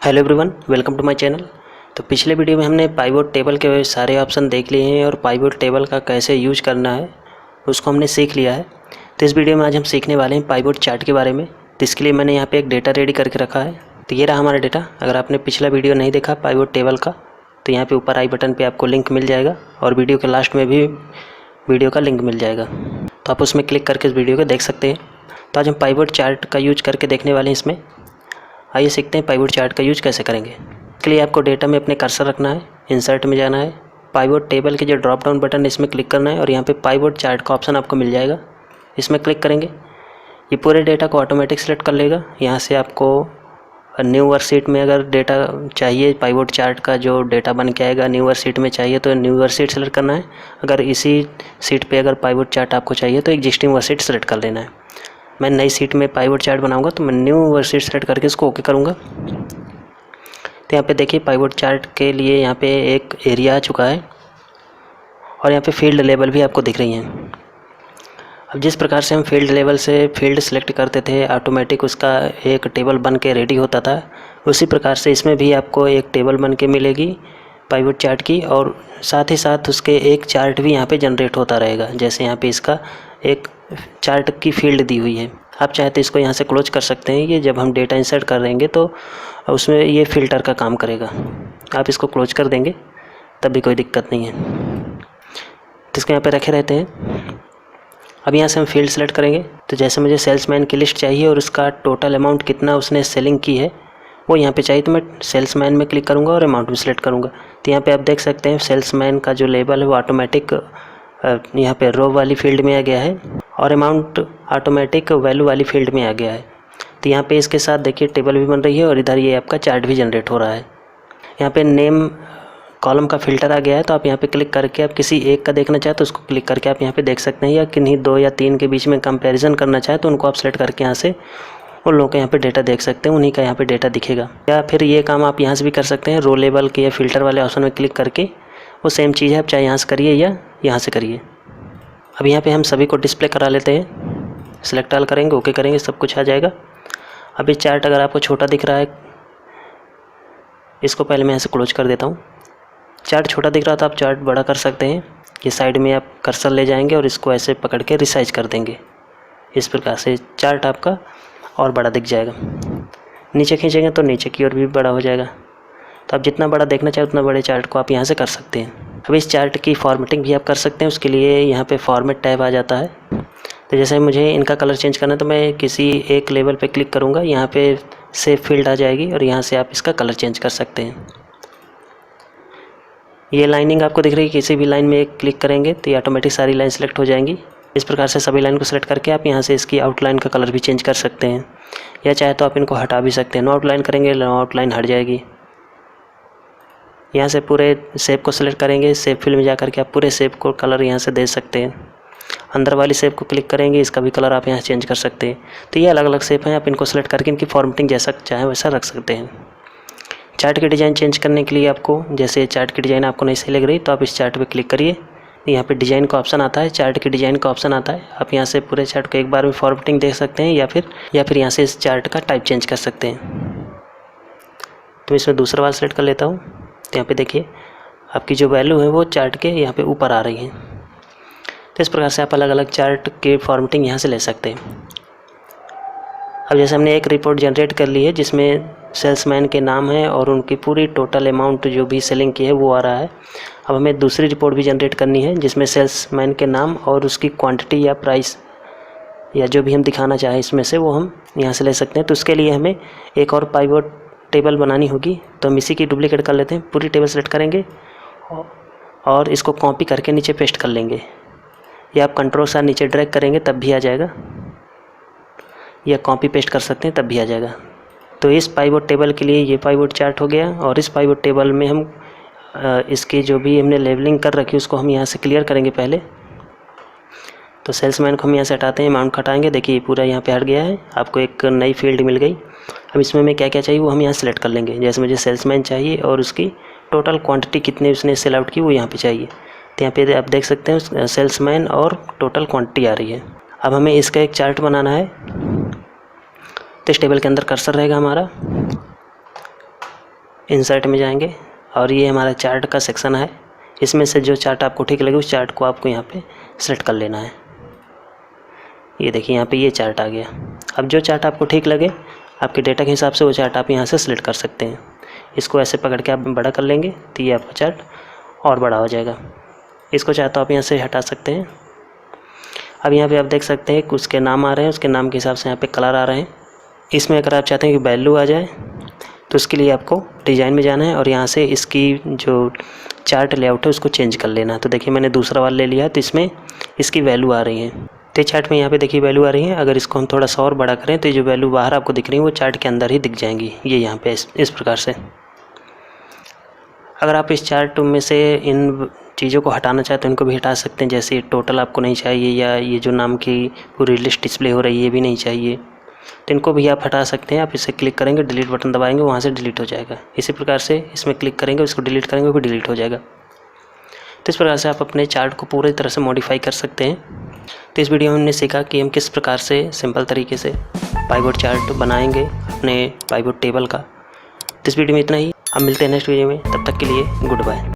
Hello everyone, welcome to my channel. तो पिछले video में हमने पाइवट टेबल के सारे ऑप्शन देख लिए हैं और पाइवट टेबल का कैसे यूज करना है उसको हमने सीख लिया है। तो इस वीडियो में आज हम सीखने वाले हैं पाइवट चार्ट के बारे में। तो इसके लिए मैंने यहाँ पे एक डेटा रेडी करके रखा है। तो ये रहा हमारा डेटा। अगर आपने पिछला वीडियो नहीं देखा पाइवट टेबल का तो यहाँ पर ऊपर आई बटन पर आपको लिंक मिल जाएगा और वीडियो के लास्ट में भी वीडियो का लिंक मिल जाएगा, तो आप उसमें क्लिक करके इस वीडियो को देख सकते हैं। तो आज हम पाइवट चार्ट का यूज करके देखने वाले हैं इसमें। आइए सीखते हैं पाइवट चार्ट का यूज कैसे करेंगे। इसके लिए आपको डेटा में अपने कर्सर रखना है, इंसर्ट में जाना है, पाइवट टेबल के जो ड्रॉप डाउन बटन है इसमें क्लिक करना है और यहाँ पे पाइवट चार्ट का ऑप्शन आपको मिल जाएगा। इसमें क्लिक करेंगे, ये पूरे डेटा को ऑटोमेटिक सेलेक्ट कर लेगा। यहाँ से आपको न्यू वर्कशीट में अगर डेटा चाहिए, पाइवट चार्ट का जो डेटा बन के आएगा न्यू वर्कशीट में चाहिए तो न्यू वर्कशीट सेलेक्ट करना है। अगर इसी सीट पर अगर पाइवट चार्ट आपको चाहिए तो एग्जिस्टिंग वर्कशीट सेलेक्ट कर लेना है। मैं नई सीट में पाइवट चार्ट बनाऊंगा तो मैं न्यू वर्कशीट सेलेक्ट करके इसको ओके करूंगा। तो यहाँ पे देखिए पाइवट चार्ट के लिए यहाँ पे एक एरिया आ चुका है और यहाँ पे फील्ड लेवल भी आपको दिख रही हैं। अब जिस प्रकार से हम फील्ड लेवल से फील्ड सेलेक्ट करते थे, ऑटोमेटिक उसका एक टेबल बन के रेडी होता था, उसी प्रकार से इसमें भी आपको एक टेबल बन के मिलेगी पाइवट चार्ट की और साथ ही साथ उसके एक चार्ट भी यहाँ पे जनरेट होता रहेगा। जैसे यहाँ पे इसका एक चार्ट की फील्ड दी हुई है, आप चाहे तो इसको यहाँ से क्लोज कर सकते हैं। ये जब हम डेटा इंसर्ट करेंगे तो उसमें ये फ़िल्टर का काम करेगा। आप इसको क्लोज कर देंगे तब भी कोई दिक्कत नहीं है, तो इसको यहाँ पे रखे रहते हैं। अब यहाँ से हम फील्ड सेलेक्ट करेंगे तो जैसे मुझे सेल्समैन की लिस्ट चाहिए और उसका टोटल अमाउंट कितना उसने सेलिंग की है वो यहाँ पे चाहिए, तो मैं सेल्समैन में क्लिक करूँगा और अमाउंट भी सेलेक्ट करूँगा। तो यहाँ पे आप देख सकते हैं सेल्समैन का जो लेबल है वो ऑटोमेटिक यहाँ पे रो वाली फील्ड में आ गया है और अमाउंट ऑटोमेटिक वैल्यू वाली फील्ड में आ गया है। तो यहाँ पे इसके साथ देखिए टेबल भी बन रही है और इधर ये आपका चार्ट भी जनरेट हो रहा है। यहाँ पे नेम कॉलम का फ़िल्टर आ गया है, तो आप यहाँ पे क्लिक करके आप किसी एक का देखना चाहे तो उसको क्लिक करके आप यहाँ पे देख सकते हैं, या किन्हीं 2 या 3 के बीच में कंपैरिजन करना चाहे तो उनको आप सेलेक्ट करके यहाँ से उन लोगों का यहाँ पे डेटा देख सकते हैं, उन्हीं का यहाँ पे डेटा दिखेगा। या फिर ये काम आप यहाँ से भी कर सकते हैं, रो लेवल के या फिल्टर वाले ऑप्शन में क्लिक करके वो सेम चीज़ है, आप चाहे यहाँ से करिए या यहाँ से करिए। अब यहाँ पे हम सभी को डिस्प्ले करा लेते हैं, सिलेक्ट ऑल करेंगे, ओके करेंगे, सब कुछ आ जाएगा। अब ये चार्ट अगर आपको छोटा दिख रहा है, इसको पहले मैं यहाँ से क्लोज कर देता हूँ। चार्ट छोटा दिख रहा था, आप चार्ट बड़ा कर सकते हैं। ये साइड में आप कर्सर ले जाएंगे और इसको ऐसे पकड़ के रिसाइज कर देंगे। इस प्रकार से चार्ट आपका और बड़ा दिख जाएगा। नीचे खींचेंगे तो नीचे की ओर भी बड़ा हो जाएगा। तो आप जितना बड़ा देखना चाहें उतना बड़े चार्ट को आप यहाँ से कर सकते हैं। अब इस चार्ट की फॉर्मेटिंग भी आप कर सकते हैं, उसके लिए यहाँ पे फॉर्मेट टैब आ जाता है। तो जैसे मुझे इनका कलर चेंज करना है तो मैं किसी एक लेवल पे क्लिक करूँगा, यहाँ पे सेव फील्ड आ जाएगी और यहाँ से आप इसका कलर चेंज कर सकते हैं। ये लाइनिंग आपको दिख रही है, किसी भी लाइन में एक क्लिक करेंगे तो ये ऑटोमेटिक सारी लाइन सेलेक्ट हो जाएंगी। इस प्रकार से सभी लाइन को सेलेक्ट करके आप यहाँ से इसकी आउटलाइन का कलर भी चेंज कर सकते हैं, या चाहे तो आप इनको हटा भी सकते हैं। नो आउटलाइन करेंगे, नो आउटलाइन हट जाएगी। यहाँ से पूरे शेप को सिलेक्ट करेंगे, शेप फील्ड में जाकर के आप पूरे शेप को कलर यहाँ से दे सकते हैं। अंदर वाली शेप को क्लिक करेंगे, इसका भी कलर आप यहाँ चेंज कर सकते हैं। तो ये अलग अलग शेप हैं, आप इनको सेलेक्ट करके इनकी फॉर्मेटिंग जैसा चाहे वैसा रख सकते हैं। चार्ट की डिज़ाइन चेंज करने के लिए आपको, जैसे चार्ट की डिज़ाइन आपको नहीं सही लग रही तो आप इस चार्ट पर क्लिक करिए, यहाँ पे डिज़ाइन का ऑप्शन आता है, चार्ट की डिज़ाइन का ऑप्शन आता है। आप यहाँ से पूरे चार्ट को एक बार में फॉर्मेटिंग देख सकते हैं या फिर यहाँ से इस चार्ट का टाइप चेंज कर सकते हैं। तो इसमें दूसरा वाला सेलेक्ट कर लेता हूँ। तो यहाँ पे देखिए आपकी जो वैल्यू है वो चार्ट के यहाँ पे ऊपर आ रही है। तो इस प्रकार से आप अलग अलग चार्ट के फॉर्मेटिंग यहाँ से ले सकते हैं। अब जैसे हमने एक रिपोर्ट जनरेट कर ली है जिसमें सेल्समैन के नाम है और उनकी पूरी टोटल अमाउंट जो भी सेलिंग की है वो आ रहा है। अब हमें दूसरी रिपोर्ट भी जनरेट करनी है जिसमें सेल्समैन के नाम और उसकी क्वांटिटी या प्राइस या जो भी हम दिखाना चाहें इसमें से वो हम यहाँ से ले सकते हैं। तो उसके लिए हमें एक और पाइवट टेबल बनानी होगी, तो हम इसी की डुप्लीकेट कर लेते हैं। पूरी टेबल सेलेक्ट करेंगे और इसको कॉपी करके नीचे पेस्ट कर लेंगे, या आप कंट्रोल से नीचे ड्रैग करेंगे तब भी आ जाएगा, या कॉपी पेस्ट कर सकते हैं तब भी आ जाएगा। तो इस पाइवट टेबल के लिए ये पाइवट चार्ट हो गया और इस पाइवट टेबल में हम इसकी जो भी हमने लेबलिंग कर रखी उसको हम यहाँ से क्लियर करेंगे पहले। तो सेल्समैन को हम यहाँ से हटाते हैं, अमाउंट हटाएंगे, देखिए पूरा यहाँ पे हट गया है, आपको एक नई फील्ड मिल गई। अब इसमें हमें क्या क्या चाहिए वो हम यहाँ सेलेक्ट कर लेंगे। जैसे मुझे सेल्समैन चाहिए और उसकी टोटल क्वांटिटी कितनी उसने सेल आउट की वो यहाँ पे चाहिए। तो यहाँ पे आप देख सकते हैं सेल्समैन और टोटल क्वांटिटी आ रही है। अब हमें इसका एक चार्ट बनाना है, तो इस टेबल के अंदर कर्सर रहेगा हमारा। इंसर्ट में जाएंगे और ये हमारा चार्ट का सेक्शन है। इसमें से जो चार्ट आपको ठीक लगे उस चार्ट को आपको यहाँ पे सेलेक्ट कर लेना है। ये देखिए यहाँ पे ये चार्ट आ गया। अब जो चार्ट आपको ठीक लगे आपके डेटा के हिसाब से वो चार्ट आप यहाँ से सिलेक्ट कर सकते हैं। इसको ऐसे पकड़ के आप बड़ा कर लेंगे तो ये आपका चार्ट और बड़ा हो जाएगा। इसको चाहे तो आप यहाँ से हटा सकते हैं। अब यहाँ पे आप देख सकते हैं कि उसके नाम आ रहे हैं, उसके नाम के हिसाब से यहाँ पे कलर आ रहे हैं। इसमें अगर आप चाहते हैं कि वैल्यू आ जाए तो उसके लिए आपको डिज़ाइन में जाना है और यहाँ से इसकी जो चार्ट लेआउट है उसको चेंज कर लेना है। तो देखिए मैंने दूसरा वाला ले लिया है तो इसमें इसकी वैल्यू आ रही है। तो चार्ट में यहाँ पे देखिए वैल्यू आ रही है। अगर इसको हम थोड़ा सा और बड़ा करें तो जो वैल्यू बाहर आपको दिख रही है वो चार्ट के अंदर ही दिख जाएंगी। ये यहाँ पे इस प्रकार से। अगर आप इस चार्ट में से इन चीज़ों को हटाना चाहते हैं इनको भी हटा सकते हैं। जैसे टोटल आपको नहीं चाहिए या ये जो नाम की पूरी लिस्ट डिस्प्ले हो रही है ये भी नहीं चाहिए तो इनको भी आप हटा सकते हैं। आप इसे क्लिक करेंगे, डिलीट बटन दबाएंगे, वहाँ से डिलीट हो जाएगा। इसी प्रकार से इसमें क्लिक करेंगे, इसको डिलीट करेंगे, वो भी डिलीट हो जाएगा। तो इस प्रकार से आप अपने चार्ट को पूरी तरह से मॉडिफाई कर सकते हैं। तो इस वीडियो में हमने सीखा कि हम किस प्रकार से सिंपल तरीके से पाइवट चार्ट बनाएंगे अपने पाइवट टेबल का। तो इस वीडियो में इतना ही। अब मिलते हैं नेक्स्ट वीडियो में, तब तक के लिए गुड बाय।